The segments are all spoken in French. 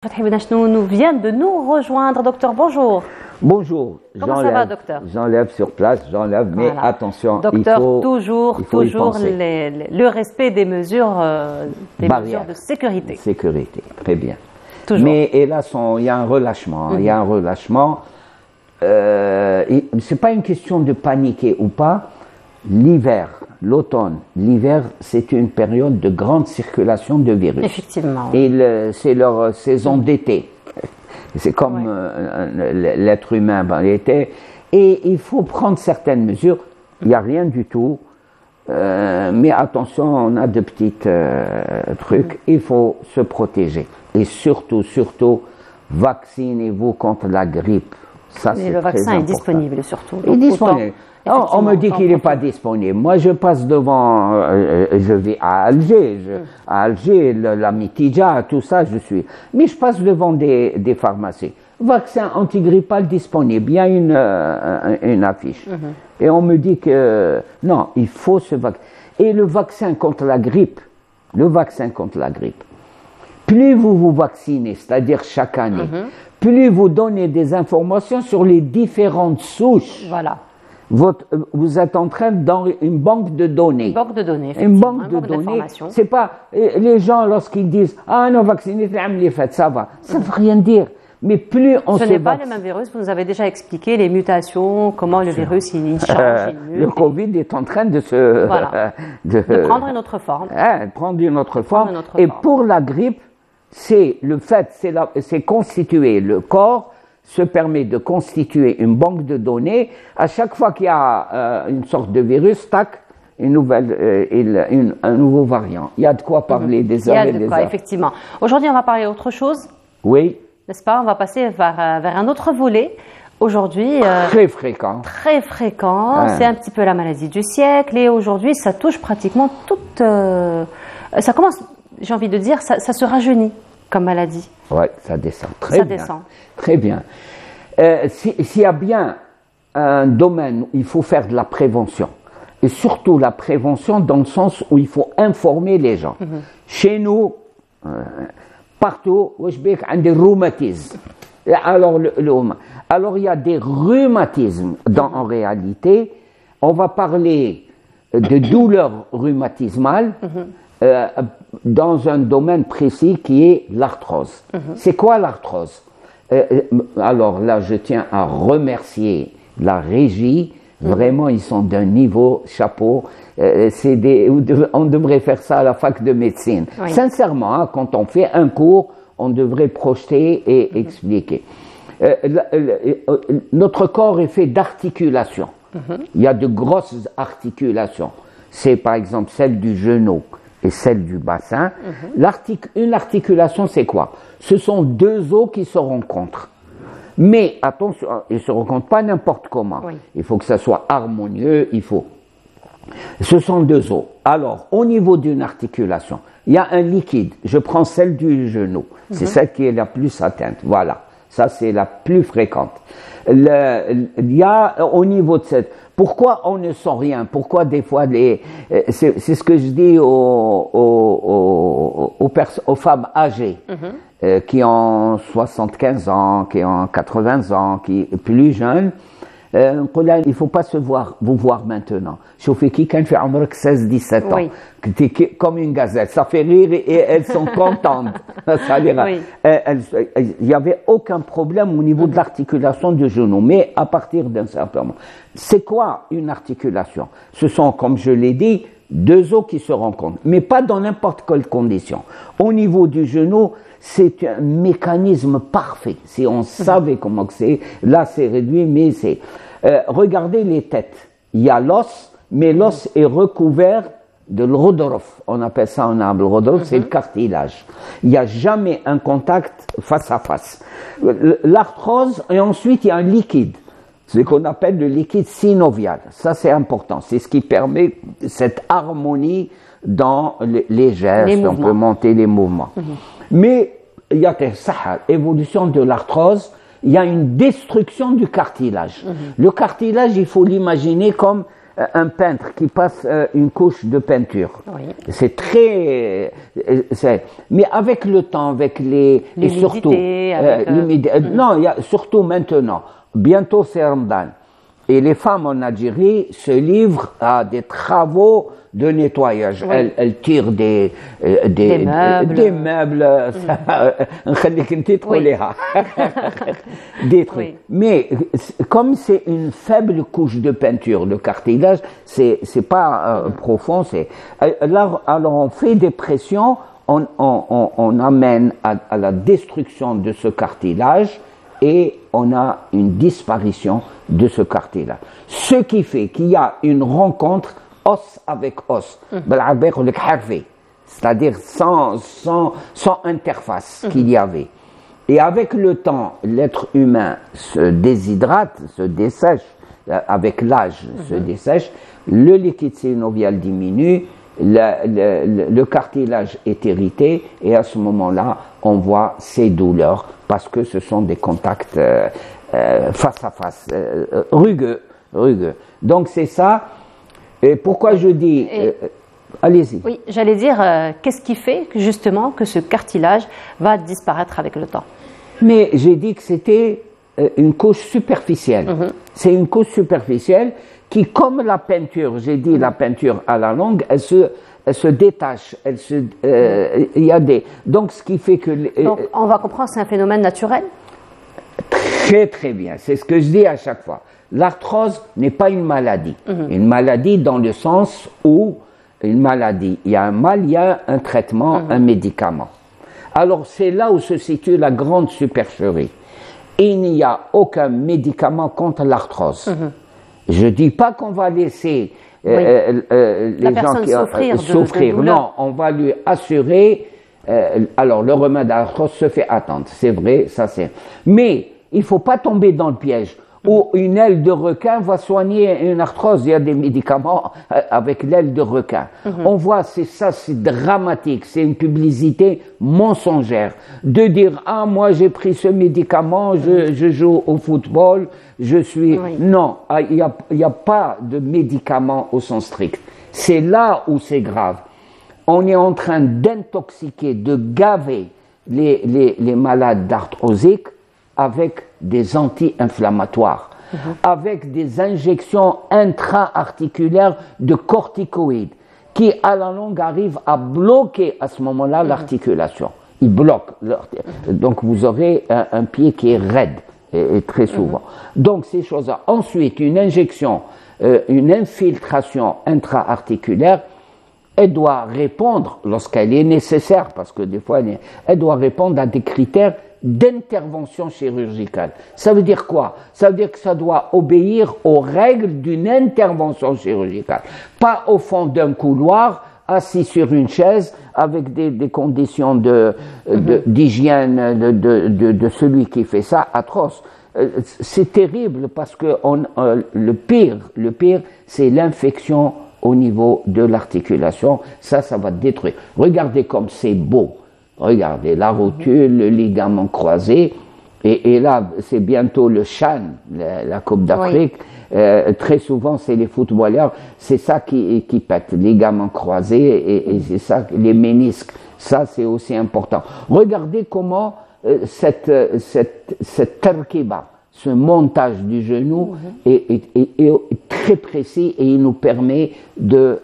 Fathi Benachnou vient de nous rejoindre. Docteur, bonjour. Bonjour. Comment ça va, docteur? J'enlève sur place, j'enlève, mais voilà. attention, docteur, il faut toujours le respect des mesures, de sécurité. Sécurité, très bien. Toujours. Mais hélas, il y a un relâchement. Il y a un relâchement. C'est pas une question de paniquer ou pas. L'hiver, l'automne, l'hiver, c'est une période de grande circulation de virus. Effectivement. Et c'est leur saison d'été. C'est comme l'être humain l'été. Et il faut prendre certaines mesures. Il n'y a rien du tout. Mais attention, on a de petits trucs. Il faut se protéger. Et surtout, vaccinez-vous contre la grippe. Ça, mais le vaccin est disponible surtout. Il est disponible. On me dit qu'il n'est pas disponible. Moi, je passe devant, je vais à Alger, la Mitidja, tout ça, je suis. Mais je passe devant des pharmacies. Vaccin antigrippal disponible. Il y a une affiche. Et on me dit que non, il faut se vacciner. Et le vaccin contre la grippe, plus vous vous vaccinez, c'est-à-dire chaque année, plus vous donnez des informations sur les différentes souches. Voilà. Vous êtes en train dans une banque de données. Une banque de données, effectivement. Une banque de données. C'est pas les gens lorsqu'ils disent non vacciné, ça va. Ça veut rien dire. Mais plus on se Ce n'est pas le même virus. Vous nous avez déjà expliqué les mutations, comment le virus il change, il mute. Le Covid est en train de se de prendre une autre forme. Prendre une autre forme. Et pour la grippe, c'est constituer le corps. Se permet de constituer une banque de données. À chaque fois qu'il y a une sorte de virus, tac, un nouveau variant. Il y a de quoi parler des heures et des heures. Il y a de quoi, effectivement. Aujourd'hui, on va parler autre chose. Oui. N'est-ce pas? On va passer vers un autre volet. Aujourd'hui, très fréquent. Très fréquent. C'est un petit peu la maladie du siècle. Et aujourd'hui, ça touche pratiquement toute... ça commence, j'ai envie de dire, ça se rajeunit comme maladie. Oui, ça descend. Très bien. S'il y a bien un domaine où il faut faire de la prévention, et surtout la prévention dans le sens où il faut informer les gens. Chez nous, partout, il y a des rhumatismes. Alors il y a des rhumatismes en réalité. On va parler de douleurs rhumatismales. Dans un domaine précis qui est l'arthrose. C'est quoi l'arthrose? Alors là, je tiens à remercier la régie. Vraiment, ils sont d'un niveau chapeau. On devrait faire ça à la fac de médecine. Oui. Sincèrement, quand on fait un cours, on devrait projeter et expliquer. Notre corps est fait d'articulations. Il y a de grosses articulations. C'est par exemple celle du genou et celle du bassin. Une articulation, c'est quoi? Ce sont deux os qui se rencontrent. Mais attention, ils ne se rencontrent pas n'importe comment. Oui. Il faut que ça soit harmonieux, Ce sont deux os. Alors, au niveau d'une articulation, il y a un liquide. Je prends celle du genou. C'est celle qui est la plus atteinte. Voilà. Ça, c'est la plus fréquente. Il y a au niveau de cette... Pourquoi on ne sent rien? Pourquoi des fois c'est ce que je dis aux femmes âgées qui ont 75 ans, qui ont 80 ans, qui plus jeunes. Il ne faut pas vous voir maintenant. Chauffez qui quand fait 16-17 ans. Oui. Comme une gazette. Ça fait rire et elles sont contentes. Il n'y avait aucun problème au niveau de l'articulation du genou. Mais à partir d'un certain moment. C'est quoi une articulation? Ce sont, comme je l'ai dit, deux os qui se rencontrent. Mais pas dans n'importe quelle condition. Au niveau du genou, c'est un mécanisme parfait. Si on savait comment c'est, là c'est réduit, mais c'est... regardez les têtes. Il y a l'os, mais l'os est recouvert de l'rodorof. On appelle ça en arabe. Le rodorof, c'est le cartilage. Il n'y a jamais un contact face à face. L'arthrose, et ensuite il y a un liquide. Ce qu'on appelle le liquide synovial. Ça c'est important. C'est ce qui permet cette harmonie dans les gestes. On peut monter les mouvements. Mais il y a l'évolution de l'arthrose, il y a une destruction du cartilage. Le cartilage, il faut l'imaginer comme un peintre qui passe une couche de peinture. Oui. C'est très... mais avec le temps, avec et surtout... non, il y a, surtout maintenant, bientôt c'est Ramadan. Et les femmes en Algérie se livrent à des travaux de nettoyage. Oui. Elles tirent des meubles. Des meubles. Des trucs. Oui. Mais comme c'est une faible couche de peinture, le cartilage, c'est pas profond. Alors on fait des pressions, on amène à la destruction de ce cartilage et on a une disparition de ce cartilage. Ce qui fait qu'il y a une rencontre os avec os, c'est-à-dire sans interface qu'il y avait. Et avec le temps, l'être humain se déshydrate, se dessèche, avec l'âge se dessèche, le liquide synovial diminue, le cartilage est irrité et à ce moment-là, on voit ces douleurs parce que ce sont des contacts face à face, rugueux. Donc c'est ça. Et pourquoi je dis... allez-y. Oui, j'allais dire, qu'est-ce qui fait justement que ce cartilage va disparaître avec le temps? Mais j'ai dit que c'était une couche superficielle. C'est une couche superficielle qui, comme la peinture, j'ai dit la peinture à la longue, elle se détache. Il y a des... Donc ce qui fait que... Donc on va comprendre, c'est un phénomène naturel? Très très bien, c'est ce que je dis à chaque fois. L'arthrose n'est pas une maladie. Une maladie dans le sens où une maladie, il y a un mal, il y a un traitement, un médicament. Alors c'est là où se situe la grande supercherie. Il n'y a aucun médicament contre l'arthrose. Je ne dis pas qu'on va laisser les gens qui souffrir. Non, on va lui assurer. Alors le remède à l'arthrose se fait attendre, c'est vrai, ça c'est. Mais il ne faut pas tomber dans le piège où une aile de requin va soigner une arthrose. Il y a des médicaments avec l'aile de requin. On voit, c'est dramatique, c'est une publicité mensongère. De dire, ah, moi j'ai pris ce médicament, je joue au football, je suis... Oui. Non, il n'y a pas de médicament au sens strict. C'est là où c'est grave. On est en train d'intoxiquer, de gaver les malades d'arthrosique avec des anti-inflammatoires, avec des injections intra-articulaires de corticoïdes qui, à la longue, arrivent à bloquer à ce moment-là l'articulation. Ils bloquent. Donc, vous aurez un pied qui est raide, et très souvent. Donc, ces choses-là. Ensuite, une injection, une infiltration intra-articulaire, elle doit répondre, lorsqu'elle est nécessaire, parce que des fois, elle doit répondre à des critères d'intervention chirurgicale. Ça veut dire quoi? Ça veut dire que ça doit obéir aux règles d'une intervention chirurgicale. Pas au fond d'un couloir, assis sur une chaise, avec des conditions d'hygiène de celui qui fait ça, atroces. C'est terrible parce que le pire, c'est l'infection au niveau de l'articulation. Ça va détruire. Regardez comme c'est beau. Regardez, la rotule, le ligament croisé, et là, c'est bientôt le CHAN, la Coupe d'Afrique. Oui. Très souvent, c'est les footballeurs, c'est ça qui pète, ligament croisé, et c'est ça, les ménisques. Ça, c'est aussi important. Regardez comment cette tarkiba, ce montage du genou, est très précis et il nous permet de...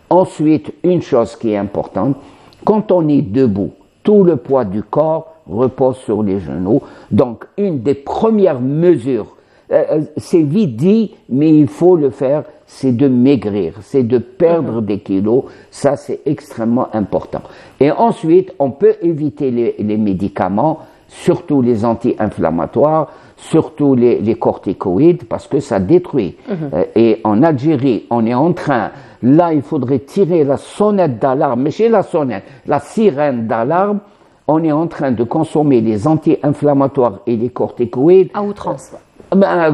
Ensuite, une chose qui est importante, quand on est debout, tout le poids du corps repose sur les genoux. Donc, une des premières mesures, c'est vite dit, mais il faut le faire, c'est de maigrir, c'est de perdre des kilos. Ça, c'est extrêmement important. Et ensuite, on peut éviter les médicaments, surtout les anti-inflammatoires, surtout les corticoïdes, parce que ça détruit. Et en Algérie, on est en train... Là, il faudrait tirer la sonnette d'alarme, mais chez la sonnette, la sirène d'alarme, on est en train de consommer les anti-inflammatoires et les corticoïdes. À outrance.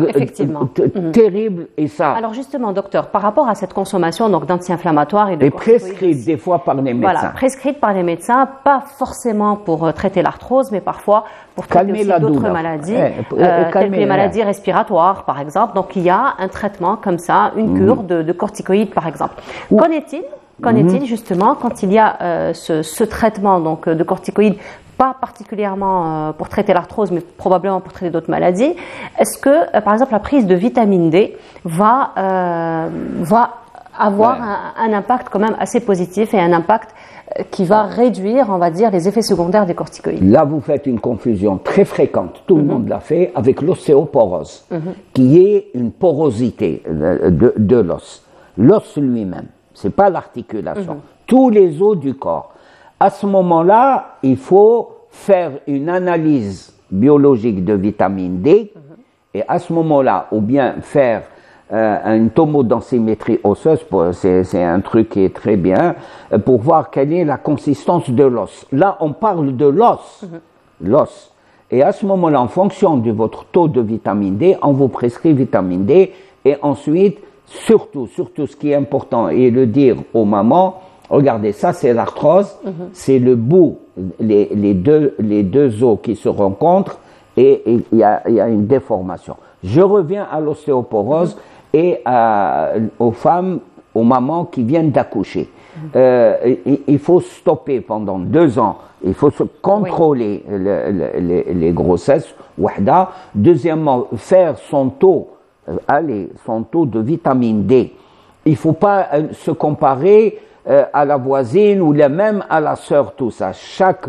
Effectivement. Terrible, et ça. Alors justement, docteur, par rapport à cette consommation donc d'anti-inflammatoires et de prescrite des fois par les médecins. Voilà, prescrite par les médecins, pas forcément pour traiter l'arthrose, mais parfois pour traiter aussi d'autres maladies, telles que les maladies respiratoires, par exemple. Donc il y a un traitement comme ça, une cure de corticoïdes, par exemple. Qu'en est-il justement quand il y a ce traitement donc de corticoïdes, pas particulièrement pour traiter l'arthrose, mais probablement pour traiter d'autres maladies? Est-ce que, par exemple, la prise de vitamine D va avoir un impact quand même assez positif et un impact qui va réduire, on va dire, les effets secondaires des corticoïdes? Là, vous faites une confusion très fréquente, tout le monde l'a fait, avec l'ostéoporose, qui est une porosité de l'os. L'os lui-même, c'est pas l'articulation, tous les os du corps. À ce moment-là, il faut faire une analyse biologique de vitamine D, et à ce moment-là, ou bien faire une tomodensitométrie osseuse, c'est un truc qui est très bien, pour voir quelle est la consistance de l'os. Là, on parle de l'os. Et à ce moment-là, en fonction de votre taux de vitamine D, on vous prescrit vitamine D, et ensuite, surtout ce qui est important, et le dire aux mamans, regardez, ça c'est l'arthrose, c'est le bout, les deux os qui se rencontrent, et il y a une déformation. Je reviens à l'ostéoporose et aux femmes, aux mamans qui viennent d'accoucher. Il faut stopper pendant 2 ans, il faut se contrôler les grossesses, wahda. Deuxièmement, faire son taux de vitamine D. Il ne faut pas se comparer à la voisine ou même à la sœur, tout ça. Chaque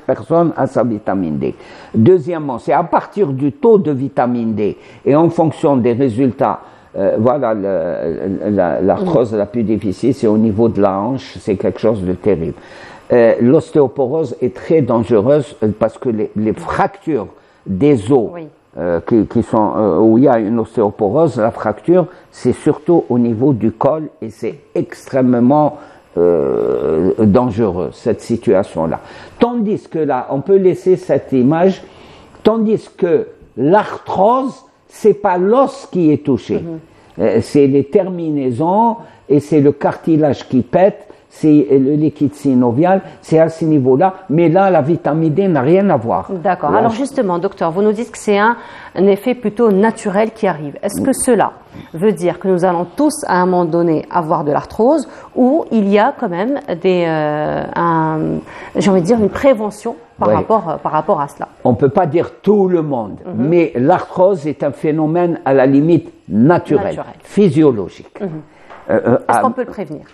personne a sa vitamine D. Deuxièmement, c'est à partir du taux de vitamine D et en fonction des résultats. Voilà, l'arthrose la plus difficile, c'est au niveau de la hanche, c'est quelque chose de terrible. L'ostéoporose est très dangereuse parce que les fractures des os qui sont où il y a une ostéoporose, la fracture, c'est surtout au niveau du col et c'est extrêmement dangereux, cette situation-là. Tandis que là, on peut laisser cette image, tandis que l'arthrose, c'est pas l'os qui est touché, c'est les terminaisons et c'est le cartilage qui pète, c'est le liquide synovial, c'est à ce niveau-là, mais là, la vitamine D n'a rien à voir. D'accord. Alors justement, docteur, vous nous dites que c'est un effet plutôt naturel qui arrive. Est-ce que cela veut dire que nous allons tous, à un moment donné, avoir de l'arthrose, ou il y a quand même j'ai envie de dire, une prévention par rapport à cela? On ne peut pas dire tout le monde, mais l'arthrose est un phénomène à la limite naturel. Physiologique. Est-ce qu'on peut le prévenir?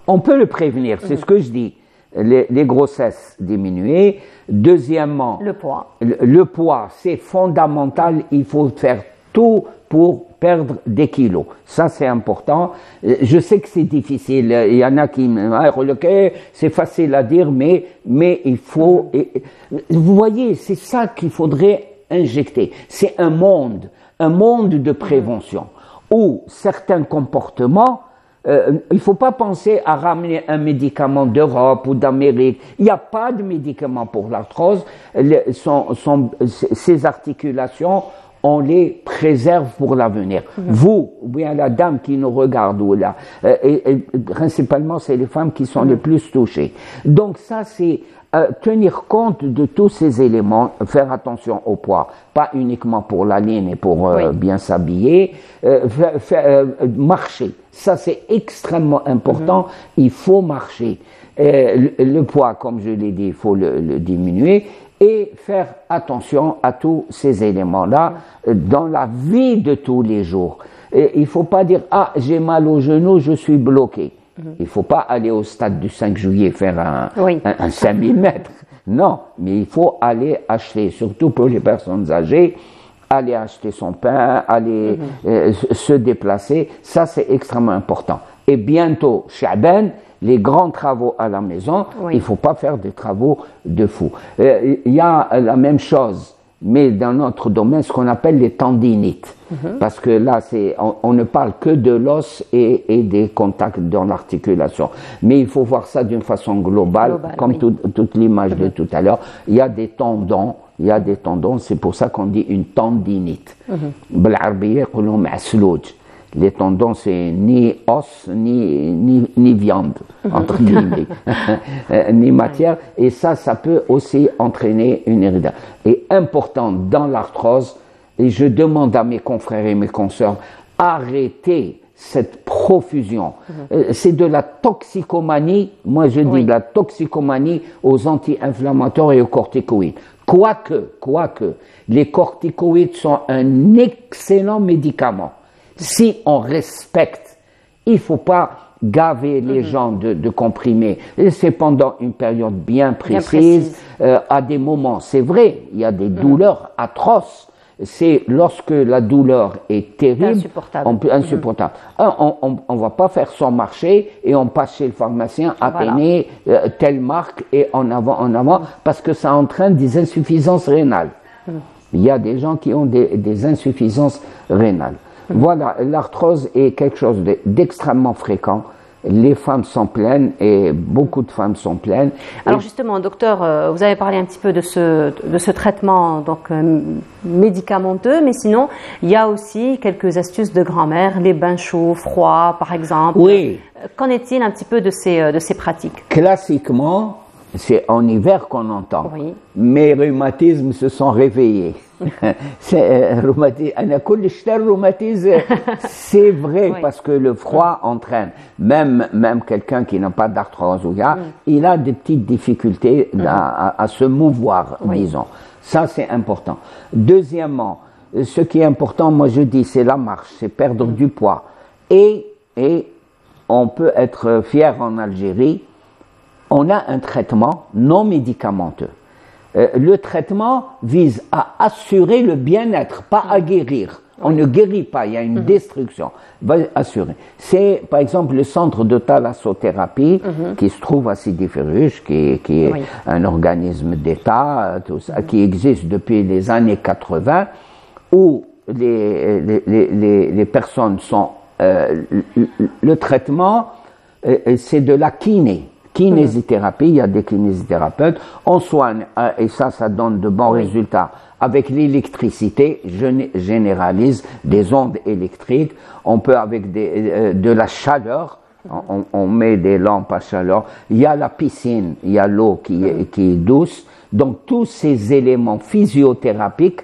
On peut le prévenir, c'est ce que je dis. Les grossesses diminuées. Deuxièmement, le poids, c'est fondamental. Il faut faire tout pour perdre des kilos. Ça, c'est important. Je sais que c'est difficile. Il y en a qui me c'est facile à dire, mais il faut. Vous voyez, c'est ça qu'il faudrait injecter. C'est un monde de prévention où certains comportements. Il ne faut pas penser à ramener un médicament d'Europe ou d'Amérique. Il n'y a pas de médicament pour l'arthrose. Ces articulations, on les préserve pour l'avenir. Vous, ou bien la dame qui nous regarde, ou là, et principalement, c'est les femmes qui sont les plus touchées. Donc ça, c'est tenir compte de tous ces éléments, faire attention au poids, pas uniquement pour la ligne et pour bien s'habiller, marcher. Ça, c'est extrêmement important. Il faut marcher. Le poids, comme je l'ai dit, il faut le diminuer et faire attention à tous ces éléments-là dans la vie de tous les jours. Il ne faut pas dire « Ah, j'ai mal au genou, je suis bloqué ». Il ne faut pas aller au stade du 5 juillet faire un 5000 mètres. Non, mais il faut aller acheter, surtout pour les personnes âgées, aller acheter son pain, aller se déplacer. Ça, c'est extrêmement important. Et bientôt, Cha'ban, les grands travaux à la maison, il ne faut pas faire des travaux de fou. Il y a la même chose, mais dans notre domaine, ce qu'on appelle les tendinites. Parce que là, on ne parle que de l'os et des contacts dans l'articulation. Mais il faut voir ça d'une façon globale comme toute l'image de tout à l'heure. Il y a des tendons Il y a des tendons, c'est pour ça qu'on dit une tendinite. بالعربية يقولوا معسلوج. Les tendons, c'est ni os, ni viande, entre guillemets, ni matière. Et ça peut aussi entraîner une hérédité. Et important dans l'arthrose, et je demande à mes confrères et mes consoeurs, arrêtez cette profusion. C'est de la toxicomanie, moi je dis de la toxicomanie aux anti-inflammatoires et aux corticoïdes. Quoique, les corticoïdes sont un excellent médicament. Si on respecte, il ne faut pas gaver les gens de comprimés. Et c'est pendant une période bien précise. À des moments, c'est vrai, il y a des douleurs atroces. C'est lorsque la douleur est terrible, insupportable. On ne va pas faire son marché et on passe chez le pharmacien à peiner telle marque et en avant, parce que ça entraîne des insuffisances rénales. Il y a des gens qui ont des insuffisances rénales. Voilà, l'arthrose est quelque chose d'extrêmement fréquent. Les femmes sont pleines et beaucoup de femmes sont pleines. Alors justement, docteur, vous avez parlé un petit peu de ce traitement donc médicamenteux, mais sinon, il y a aussi quelques astuces de grand-mère, les bains chauds, froids, par exemple. Oui. Qu'en est-il un petit peu de ces pratiques? Classiquement, c'est en hiver qu'on entend. Oui. Mes rhumatismes se sont réveillés. C'est vrai parce que le froid entraîne. Même quelqu'un qui n'a pas d'arthrose, il a des petites difficultés à se mouvoir, disons. Ça, c'est important. Deuxièmement, ce qui est important, moi je dis, c'est la marche, c'est perdre du poids. Et on peut être fier en Algérie, on a un traitement non médicamenteux. Le traitement vise à assurer le bien-être, pas à guérir. On ne guérit pas, il y a une destruction. Va assurer. C'est par exemple le centre de thalassothérapie qui se trouve à Sidi Ferruch, qui est un organisme d'État, tout ça, qui existe depuis les années 80, où les personnes sont... le traitement, c'est de la kinésithérapie, il y a des kinésithérapeutes, on soigne, et ça donne de bons résultats, avec l'électricité, je généralise, des ondes électriques, on peut avec de la chaleur, on met des lampes à chaleur, il y a la piscine, il y a l'eau qui est douce, donc tous ces éléments physiothérapeutiques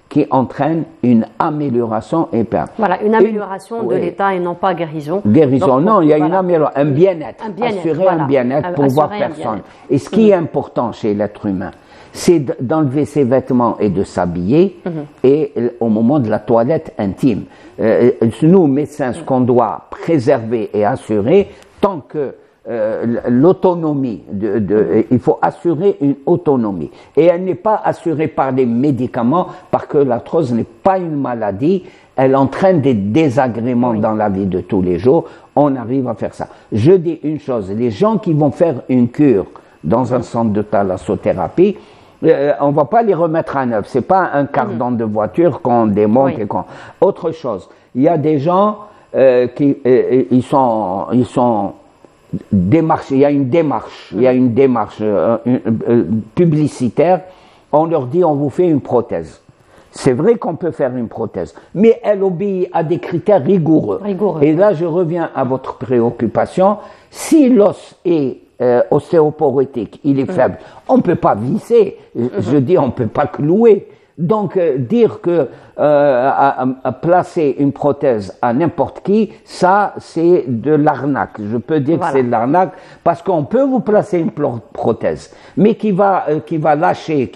qui entraîne une amélioration et perte. Voilà, une amélioration de l'état et non pas guérison. Guérison, donc, non, il y a une amélioration, un bien-être, assurer un bien-être pour voir personne. Et ce qui est important chez l'être humain, c'est d'enlever ses vêtements et de s'habiller, et au moment de la toilette intime. Nous, médecins, ce qu'on doit préserver et assurer, tant que l'autonomie, il faut assurer une autonomie. Et elle n'est pas assurée par des médicaments, parce que l'arthrose n'est pas une maladie, elle entraîne des désagréments dans la vie de tous les jours. On arrive à faire ça. Je dis une chose, les gens qui vont faire une cure dans un centre de thalassothérapie, on va pas les remettre à neuf. C'est pas un cardan de voiture qu'on démonte et qu'on... Autre chose, il y a des gens ils sont démarche, il y a une démarche publicitaire, on leur dit on vous fait une prothèse. C'est vrai qu'on peut faire une prothèse, mais elle obéit à des critères rigoureux. Et là, je reviens à votre préoccupation. Si l'os est ostéoporotique, il est faible, on ne peut pas visser, je dis on ne peut pas clouer. Donc, dire que placer une prothèse à n'importe qui, ça, c'est de l'arnaque. Je peux dire que c'est de l'arnaque parce qu'on peut vous placer une prothèse, mais qui va lâcher,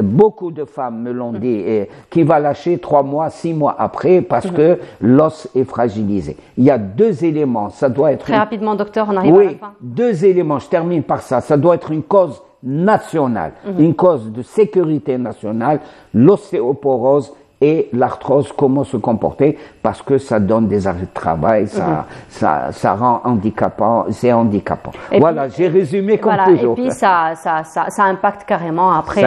beaucoup de femmes me l'ont dit, et qui va lâcher 3 mois, 6 mois après parce que l'os est fragilisé. Il y a 2 éléments. Ça doit être très rapidement, docteur, on arrive à la fin. 2 éléments. Je termine par ça. Ça doit être une cause nationale, une cause de sécurité nationale, l'ostéoporose et l'arthrose, comment se comporter, parce que ça donne des arrêts de travail, ça rend handicapant, c'est handicapant. Et voilà, j'ai résumé comme toujours. Et puis ça impacte carrément après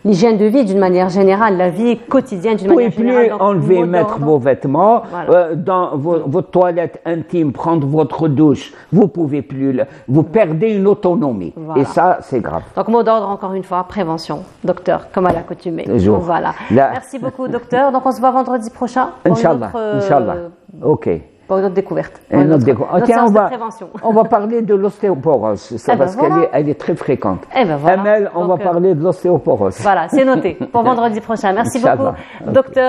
l'hygiène de vie d'une manière générale, la vie quotidienne d'une manière générale. Vous pouvez plus enlever, mettre vos vêtements, dans votre toilette intime, prendre votre douche, vous pouvez plus, vous perdez une autonomie. Et ça, c'est grave. Donc, mot d'ordre, encore une fois, prévention, docteur, comme à l'accoutumée. Voilà. Merci beaucoup, docteur. Donc, on se voit vendredi prochain. Inch'Allah. Inch'Allah. OK. Pour une autre découverte. Tiens, on va parler de l'ostéoporose, parce qu'elle est très fréquente. Amel, on va parler de l'ostéoporose. Voilà, c'est noté. Pour vendredi prochain. Merci beaucoup, docteur.